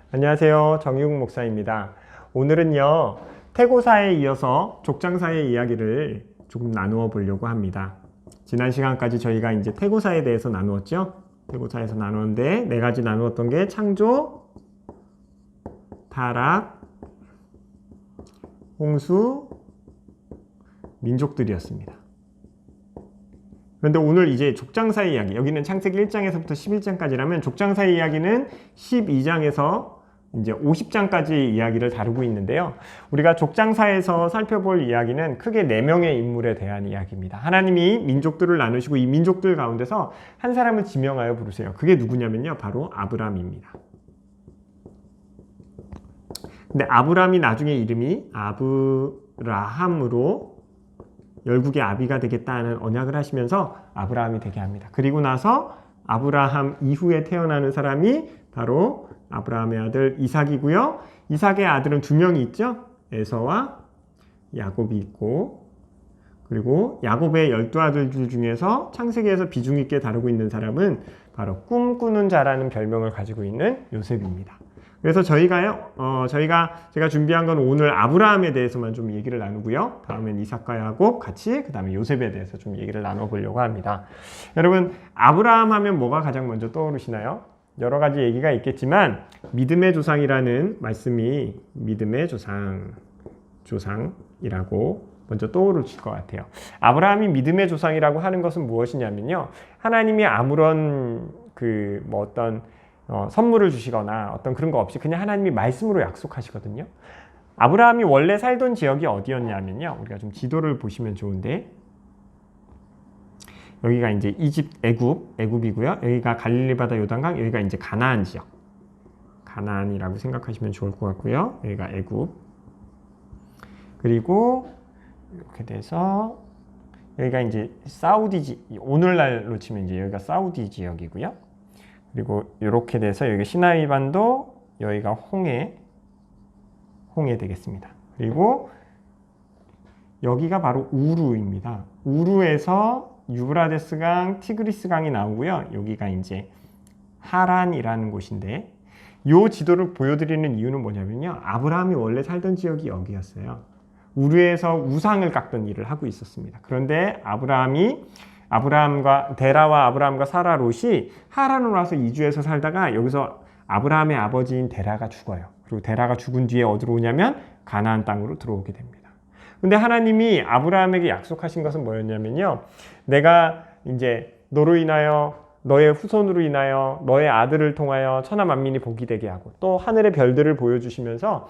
안녕하세요. 정희웅 목사입니다. 오늘은요, 태고사에 이어서 족장사의 이야기를 조금 나누어 보려고 합니다. 지난 시간까지 저희가 이제 태고사에 대해서 나누었죠? 태고사에서 나누었는데 네 가지 나누었던 게 창조, 타락, 홍수, 민족들이었습니다. 그런데 오늘 이제 족장사의 이야기, 여기는 창세기 1장에서부터 11장까지라면 족장사의 이야기는 12장에서 이제 50장까지 이야기를 다루고 있는데요. 우리가 족장사에서 살펴볼 이야기는 크게 4명의 인물에 대한 이야기입니다. 하나님이 민족들을 나누시고 이 민족들 가운데서 한 사람을 지명하여 부르세요. 그게 누구냐면요, 바로 아브람입니다. 근데 아브람이 나중에 이름이 아브라함으로 열국의 아비가 되겠다는 언약을 하시면서 아브라함이 되게 합니다. 그리고 나서 아브라함 이후에 태어나는 사람이 바로 아브라함의 아들 이삭이고요. 이삭의 아들은 2명이 있죠. 에서와 야곱이 있고, 그리고 야곱의 12아들들 중에서 창세기에서 비중 있게 다루고 있는 사람은 바로 꿈꾸는 자라는 별명을 가지고 있는 요셉입니다. 그래서 제가 준비한 건 오늘 아브라함에 대해서만 좀 얘기를 나누고요. 다음엔 이삭과 야곱 같이 그 다음에 요셉에 대해서 좀 얘기를 나눠보려고 합니다. 여러분, 아브라함 하면 뭐가 가장 먼저 떠오르시나요? 여러 가지 얘기가 있겠지만 믿음의 조상이라는 말씀이 믿음의 조상이라고 먼저 떠오르실 것 같아요. 아브라함이 믿음의 조상이라고 하는 것은 무엇이냐면요, 하나님이 아무런 선물을 주시거나 어떤 그런 거 없이 그냥 하나님이 말씀으로 약속하시거든요. 아브라함이 원래 살던 지역이 어디였냐면요, 우리가 좀 지도를 보시면 좋은데, 여기가 이제 애굽이고요. 여기가 갈릴리 바다 요단강, 여기가 이제 가나안 지역, 가나안이라고 생각하시면 좋을 것 같고요. 여기가 애굽, 그리고 이렇게 돼서 여기가 이제 오늘날로 치면 이제 여기가 사우디 지역이고요. 그리고 이렇게 돼서 여기 시나이 반도, 여기가 홍해 되겠습니다. 그리고 여기가 바로 우루입니다. 우루에서 유브라데스 강, 티그리스 강이 나오고요. 여기가 이제 하란이라는 곳인데, 이 지도를 보여드리는 이유는 뭐냐면요, 아브라함이 원래 살던 지역이 여기였어요. 우루에서 우상을 깎던 일을 하고 있었습니다. 그런데 데라와 아브라함과 사라 롯이 하란으로 와서 이주해서 살다가 여기서 아브라함의 아버지인 데라가 죽어요. 그리고 데라가 죽은 뒤에 어디로 오냐면 가나안 땅으로 들어오게 됩니다. 근데 하나님이 아브라함에게 약속하신 것은 뭐였냐면요, 내가 이제 너로 인하여, 너의 후손으로 인하여, 너의 아들을 통하여 천하 만민이 복이 되게 하고, 또 하늘의 별들을 보여주시면서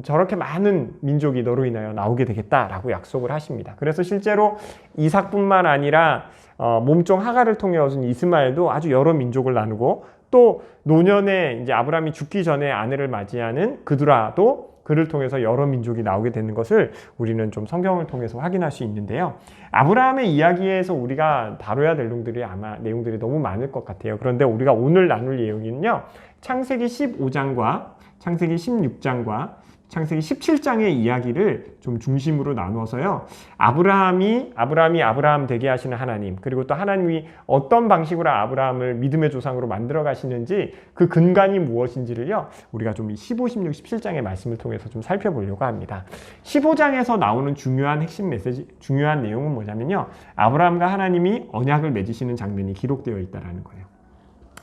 저렇게 많은 민족이 너로 인하여 나오게 되겠다라고 약속을 하십니다. 그래서 실제로 이삭뿐만 아니라 몸종 하갈을 통해 얻은 이스마엘도 아주 여러 민족을 나누고, 또 노년에 이제 아브라함이 죽기 전에 아내를 맞이하는 그두라도 그를 통해서 여러 민족이 나오게 되는 것을 우리는 좀 성경을 통해서 확인할 수 있는데요. 아브라함의 이야기에서 우리가 다뤄야 될 내용들이 너무 많을 것 같아요. 그런데 우리가 오늘 나눌 내용은요, 창세기 15장과 창세기 16장과 창세기 17장의 이야기를 좀 중심으로 나누어서요, 아브라함이 아브라함 되게 하시는 하나님, 그리고 또 하나님이 어떤 방식으로 아브라함을 믿음의 조상으로 만들어 가시는지, 그 근간이 무엇인지를요, 우리가 좀 15, 16, 17장의 말씀을 통해서 좀 살펴보려고 합니다. 15장에서 나오는 중요한 핵심 메시지, 중요한 내용은 뭐냐면요, 아브라함과 하나님이 언약을 맺으시는 장면이 기록되어 있다는 거예요.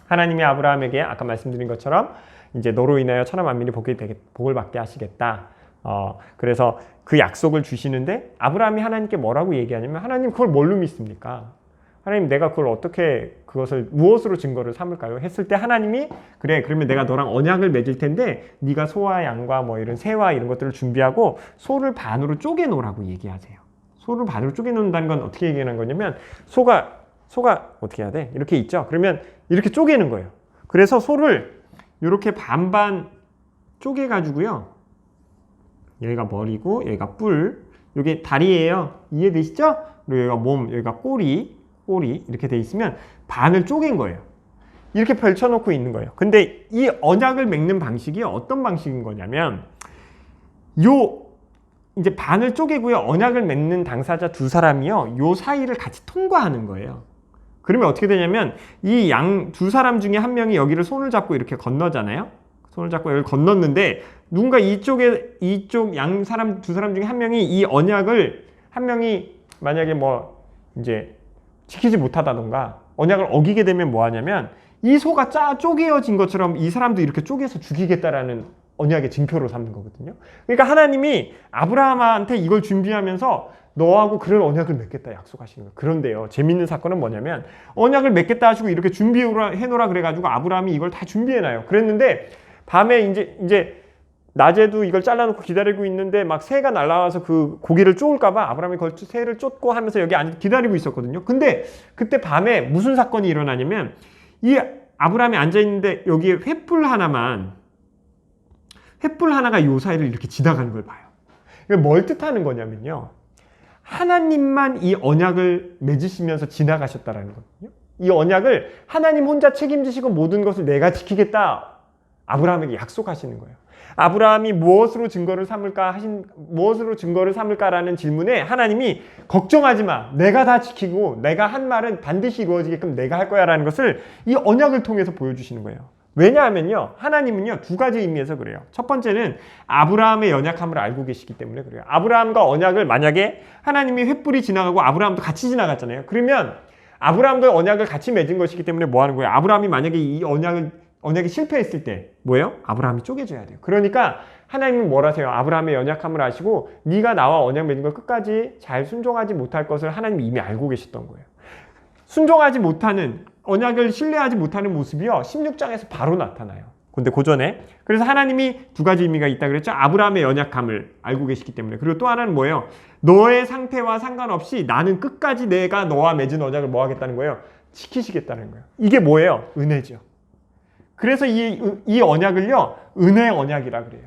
하나님이 아브라함에게 아까 말씀드린 것처럼 이제 너로 인하여 천하 만민이 복을 받게 하시겠다. 그래서 그 약속을 주시는데, 아브라함이 하나님께 뭐라고 얘기하냐면, 하나님 그걸 뭘로 믿습니까? 하나님, 내가 그것을 무엇으로 증거를 삼을까요? 했을 때 하나님이, 그래, 그러면 내가 너랑 언약을 맺을 텐데 네가 소와 양과 이런 새와 이런 것들을 준비하고 소를 반으로 쪼개 놓으라고 얘기하세요. 소를 반으로 쪼개 놓는다는 건 어떻게 얘기하는 거냐면, 소가 어떻게 해야 돼? 이렇게 있죠? 그러면 이렇게 쪼개는 거예요. 그래서 소를 이렇게 반반 쪼개가지고요, 여기가 머리고 여기가 뿔, 여기 다리예요. 이해되시죠? 그리고 여기가 몸, 여기가 꼬리 이렇게 돼 있으면 반을 쪼갠 거예요. 이렇게 펼쳐놓고 있는 거예요. 근데 이 언약을 맺는 방식이 어떤 방식인 거냐면, 이제 반을 쪼개고요, 언약을 맺는 당사자 2사람이요, 요 사이를 같이 통과하는 거예요. 그러면 어떻게 되냐면, 이 양 2사람 중에 한 명이 여기를 손을 잡고 이렇게 건너잖아요. 손을 잡고 여기를 건넜는데 누군가 이쪽 두 사람 중에 한 명이 이 언약을 한 명이 만약에 뭐 이제 지키지 못하다던가 언약을 어기게 되면 뭐 하냐면 이 소가 쪼개어진 것처럼 이 사람도 이렇게 쪼개서 죽이겠다라는 언약의 징표로 삼는 거거든요. 그러니까 하나님이 아브라함한테 이걸 준비하면서 너하고 그런 언약을 맺겠다 약속하시는 거예요. 그런데요, 재밌는 사건은 뭐냐면 언약을 맺겠다 하시고 이렇게 준비해놓으라 그래가지고 아브라함이 이걸 다 준비해놔요. 그랬는데 밤에 이제 낮에도 이걸 잘라놓고 기다리고 있는데 막 새가 날아와서 그 고기를 쪼을까봐 아브라함이 그걸 새를 쫓고 하면서 여기 기다리고 있었거든요. 근데 그때 밤에 무슨 사건이 일어나냐면 이 아브라함이 앉아있는데 여기에 횃불 하나가 요 사이를 이렇게 지나가는 걸 봐요. 뭘 뜻하는 거냐면요, 하나님만 이 언약을 맺으시면서 지나가셨다라는 거거든요. 이 언약을 하나님 혼자 책임지시고 모든 것을 내가 지키겠다 아브라함에게 약속하시는 거예요. 아브라함이 무엇으로 증거를 삼을까라는 질문에 하나님이 걱정하지 마. 내가 다 지키고 내가 한 말은 반드시 이루어지게끔 내가 할 거야라는 것을 이 언약을 통해서 보여주시는 거예요. 왜냐하면요, 하나님은요 두 가지 의미에서 그래요. 첫 번째는 아브라함의 연약함을 알고 계시기 때문에 그래요. 아브라함과 언약을 만약에 하나님이 횃불이 지나가고 아브라함도 같이 지나갔잖아요. 그러면 아브라함과 언약을 같이 맺은 것이기 때문에 뭐 하는 거예요? 아브라함이 만약에 이 언약이 실패했을 때 뭐예요? 아브라함이 쪼개져야 돼요. 그러니까 하나님은 뭘 하세요? 아브라함의 연약함을 아시고 네가 나와 언약 맺은 걸 끝까지 잘 순종하지 못할 것을 하나님이 이미 알고 계셨던 거예요. 순종하지 못하는, 언약을 신뢰하지 못하는 모습이요 16장에서 바로 나타나요. 근데 그 전에 그래서 하나님이 두 가지 의미가 있다 그랬죠. 아브라함의 연약함을 알고 계시기 때문에. 그리고 또 하나는 뭐예요? 너의 상태와 상관없이 나는 끝까지 내가 너와 맺은 언약을 뭐 하겠다는 거예요? 지키시겠다는 거예요. 이게 뭐예요? 은혜죠. 그래서 이 언약을요 은혜의 언약이라 그래요.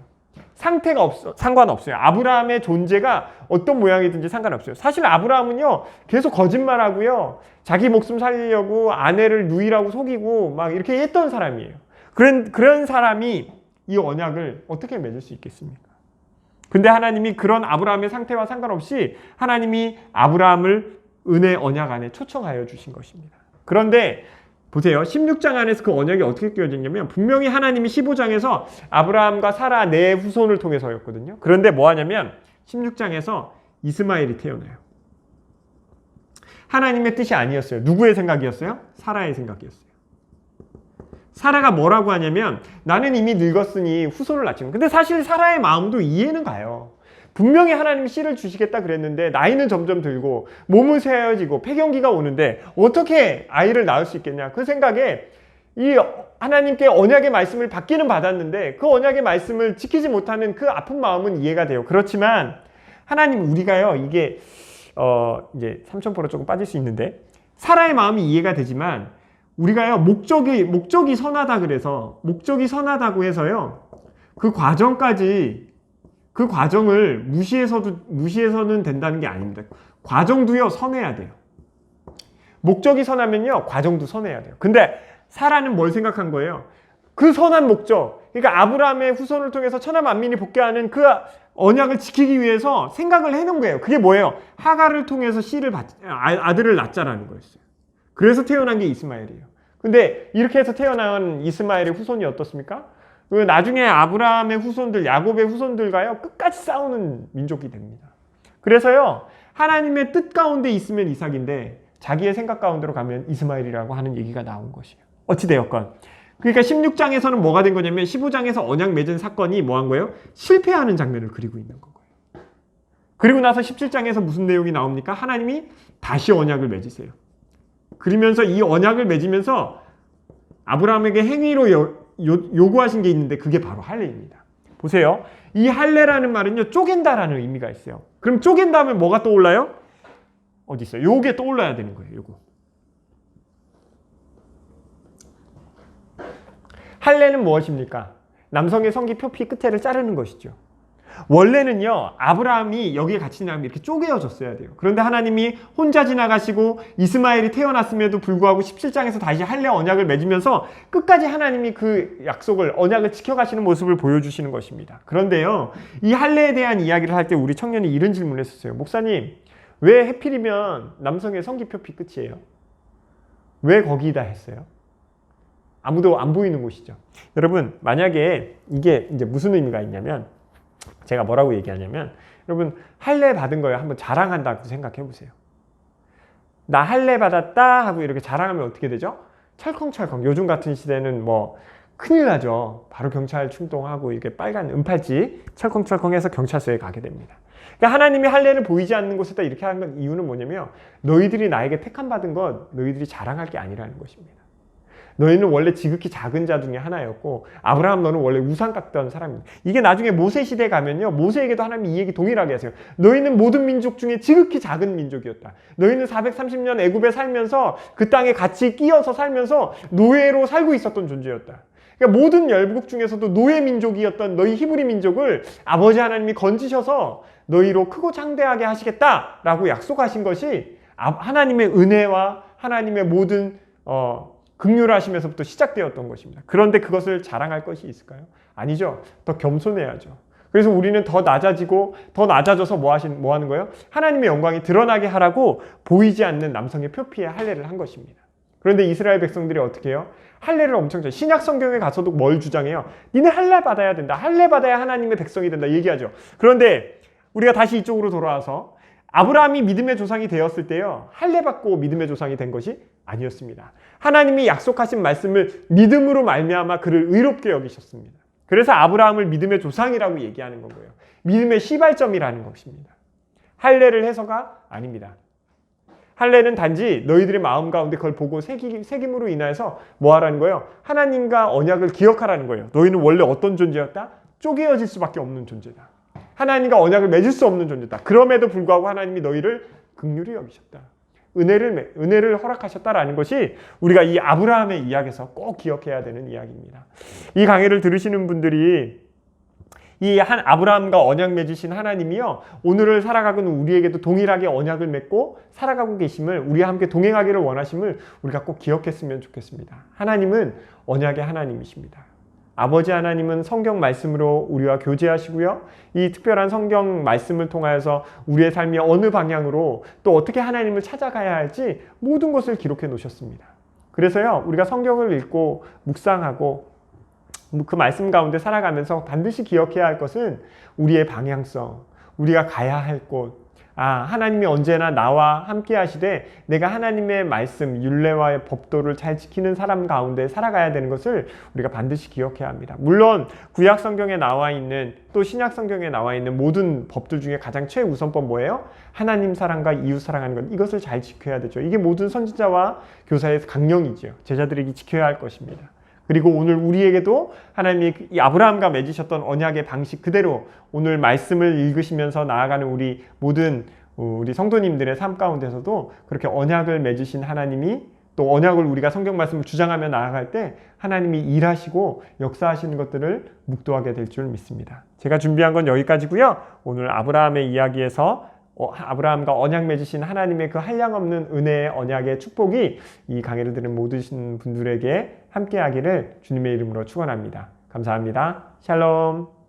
상태가 상관없어요. 아브라함의 존재가 어떤 모양이든지 상관없어요. 사실 아브라함은요 계속 거짓말하고요 자기 목숨 살리려고 아내를 누이라고 속이고 막 이렇게 했던 사람이에요. 그런 사람이 이 언약을 어떻게 맺을 수 있겠습니까? 근데 하나님이 그런 아브라함의 상태와 상관없이 하나님이 아브라함을 은혜 언약 안에 초청하여 주신 것입니다. 그런데 보세요. 16장 안에서 그 언약이 어떻게 끼워졌냐면 분명히 하나님이 15장에서 아브라함과 사라 네 후손을 통해서였거든요. 그런데 뭐 하냐면 16장에서 이스마엘이 태어나요. 하나님의 뜻이 아니었어요. 누구의 생각이었어요? 사라의 생각이었어요. 사라가 뭐라고 하냐면 나는 이미 늙었으니 후손을 낳지. 근데 사실 사라의 마음도 이해는 가요. 분명히 하나님이 씨를 주시겠다 그랬는데 나이는 점점 들고 몸은 쇠해지고 폐경기가 오는데 어떻게 아이를 낳을 수 있겠냐. 그 생각에 이 하나님께 언약의 말씀을 받기는 받았는데 그 언약의 말씀을 지키지 못하는 그 아픈 마음은 이해가 돼요. 그렇지만 하나님 우리가요 이게 이제 삼천포로 조금 빠질 수 있는데 사라의 마음이 이해가 되지만 우리가요 목적이 선하다 그래서 목적이 선하다고 해서요 그 과정을 무시해서는 된다는 게 아닙니다. 과정도요 선해야 돼요. 목적이 선하면요 과정도 선해야 돼요. 근데 사라는 뭘 생각한 거예요? 그 선한 목적, 그러니까 아브라함의 후손을 통해서 천하 만민이 복귀하는 그 언약을 지키기 위해서 생각을 해놓은 거예요. 그게 뭐예요? 하갈을 통해서 아들을 낳자라는 거였어요. 그래서 태어난 게 이스마엘이에요. 근데 이렇게 해서 태어난 이스마엘의 후손이 어떻습니까? 나중에 아브라함의 후손들, 야곱의 후손들과요 끝까지 싸우는 민족이 됩니다. 그래서요 하나님의 뜻 가운데 있으면 이삭인데 자기의 생각 가운데로 가면 이스마엘이라고 하는 얘기가 나온 것이에요. 어찌되었건 그러니까 16장에서는 뭐가 된 거냐면 15장에서 언약 맺은 사건이 뭐 한 거예요? 실패하는 장면을 그리고 있는 거예요. 그리고 나서 17장에서 무슨 내용이 나옵니까? 하나님이 다시 언약을 맺으세요. 그러면서 이 언약을 맺으면서 아브라함에게 행위로 요구하신 게 있는데 그게 바로 할례입니다. 보세요. 이 할례라는 말은요 쪼갠다라는 의미가 있어요. 그럼 쪼갠다 하면 뭐가 떠올라요? 어디 있어요? 요게 떠올라야 되는 거예요. 요거. 할례는 무엇입니까? 남성의 성기 표피 끝에를 자르는 것이죠. 원래는요 아브라함이 여기에 같이 지나가면 이렇게 쪼개어졌어야 돼요. 그런데 하나님이 혼자 지나가시고 이스마엘이 태어났음에도 불구하고 17장에서 다시 할례 언약을 맺으면서 끝까지 하나님이 그 약속을 언약을 지켜가시는 모습을 보여주시는 것입니다. 그런데요 이 할례에 대한 이야기를 할 때 우리 청년이 이런 질문을 했었어요. 목사님 왜 해필이면 남성의 성기 표피 끝이에요? 왜 거기다 했어요? 아무도 안 보이는 곳이죠. 여러분, 만약에 이게 이제 무슨 의미가 있냐면, 제가 뭐라고 얘기하냐면, 여러분, 할례 받은 거예요. 한번 자랑한다고 생각해 보세요. 나 할례 받았다 하고 이렇게 자랑하면 어떻게 되죠? 철컹철컹. 요즘 같은 시대는 뭐 큰일 나죠. 바로 경찰 출동하고 이렇게 빨간 은팔찌 철컹철컹해서 경찰서에 가게 됩니다. 그러니까 하나님이 할례를 보이지 않는 곳에다 이렇게 하는 이유는 뭐냐면, 너희들이 나에게 택함 받은 것 너희들이 자랑할 게 아니라는 것입니다. 너희는 원래 지극히 작은 자 중에 하나였고, 아브라함 너는 원래 우상 깎던 사람입니다. 이게 나중에 모세 시대에 가면요, 모세에게도 하나님이 이 얘기 동일하게 하세요. 너희는 모든 민족 중에 지극히 작은 민족이었다. 너희는 430년 애굽에 살면서 그 땅에 같이 끼어서 살면서 노예로 살고 있었던 존재였다. 그러니까 모든 열국 중에서도 노예 민족이었던 너희 히브리 민족을 아버지 하나님이 건지셔서 너희로 크고 창대하게 하시겠다라고 약속하신 것이 하나님의 은혜와 하나님의 모든 긍휼하심에서부터 시작되었던 것입니다. 그런데 그것을 자랑할 것이 있을까요? 아니죠. 더 겸손해야죠. 그래서 우리는 더 낮아지고 더 낮아져서 뭐 하는 거예요? 하나님의 영광이 드러나게 하라고 보이지 않는 남성의 표피에 할례를 한 것입니다. 그런데 이스라엘 백성들이 어떻게 해요? 할례를 엄청 잘, 신약 성경에 가서도 뭘 주장해요? 니네 할례 받아야 된다. 할례 받아야 하나님의 백성이 된다 얘기하죠. 그런데 우리가 다시 이쪽으로 돌아와서 아브라함이 믿음의 조상이 되었을 때요, 할례 받고 믿음의 조상이 된 것이 아니었습니다. 하나님이 약속하신 말씀을 믿음으로 말미암아 그를 의롭게 여기셨습니다. 그래서 아브라함을 믿음의 조상이라고 얘기하는 거고요. 믿음의 시발점이라는 것입니다. 할례를 해서가 아닙니다. 할례는 단지 너희들의 마음 가운데 그걸 보고 새김으로 인해서 뭐 하라는 거예요? 하나님과 언약을 기억하라는 거예요. 너희는 원래 어떤 존재였다? 쪼개어질 수밖에 없는 존재다. 하나님과 언약을 맺을 수 없는 존재다. 그럼에도 불구하고 하나님이 너희를 긍휼히 여기셨다. 은혜를 허락하셨다라는 것이 우리가 이 아브라함의 이야기에서 꼭 기억해야 되는 이야기입니다. 이 강의를 들으시는 분들이 이 아브라함과 언약 맺으신 하나님이요, 오늘을 살아가는 우리에게도 동일하게 언약을 맺고 살아가고 계심을, 우리와 함께 동행하기를 원하심을 우리가 꼭 기억했으면 좋겠습니다. 하나님은 언약의 하나님이십니다. 아버지 하나님은 성경 말씀으로 우리와 교제하시고요, 이 특별한 성경 말씀을 통하여서 우리의 삶이 어느 방향으로 또 어떻게 하나님을 찾아가야 할지 모든 것을 기록해 놓으셨습니다. 그래서요, 우리가 성경을 읽고 묵상하고 그 말씀 가운데 살아가면서 반드시 기억해야 할 것은 우리의 방향성, 우리가 가야 할 곳, 하나님이 언제나 나와 함께 하시되 내가 하나님의 말씀, 율례와 법도를 잘 지키는 사람 가운데 살아가야 되는 것을 우리가 반드시 기억해야 합니다. 물론 구약 성경에 나와 있는, 또 신약 성경에 나와 있는 모든 법들 중에 가장 최우선법 뭐예요? 하나님 사랑과 이웃 사랑하는 것, 이것을 잘 지켜야 되죠. 이게 모든 선지자와 교사의 강령이죠. 제자들에게 지켜야 할 것입니다. 그리고 오늘 우리에게도 하나님이 이 아브라함과 맺으셨던 언약의 방식 그대로 오늘 말씀을 읽으시면서 나아가는 우리 모든 우리 성도님들의 삶 가운데서도 그렇게 언약을 맺으신 하나님이, 또 언약을 우리가 성경 말씀을 주장하며 나아갈 때 하나님이 일하시고 역사하시는 것들을 묵도하게 될 줄 믿습니다. 제가 준비한 건 여기까지고요. 오늘 아브라함의 이야기에서 아브라함과 언약 맺으신 하나님의 그 한량없는 은혜의 언약의 축복이 이 강의를 들은 모든 분들에게 함께하기를 주님의 이름으로 축원합니다. 감사합니다. 샬롬.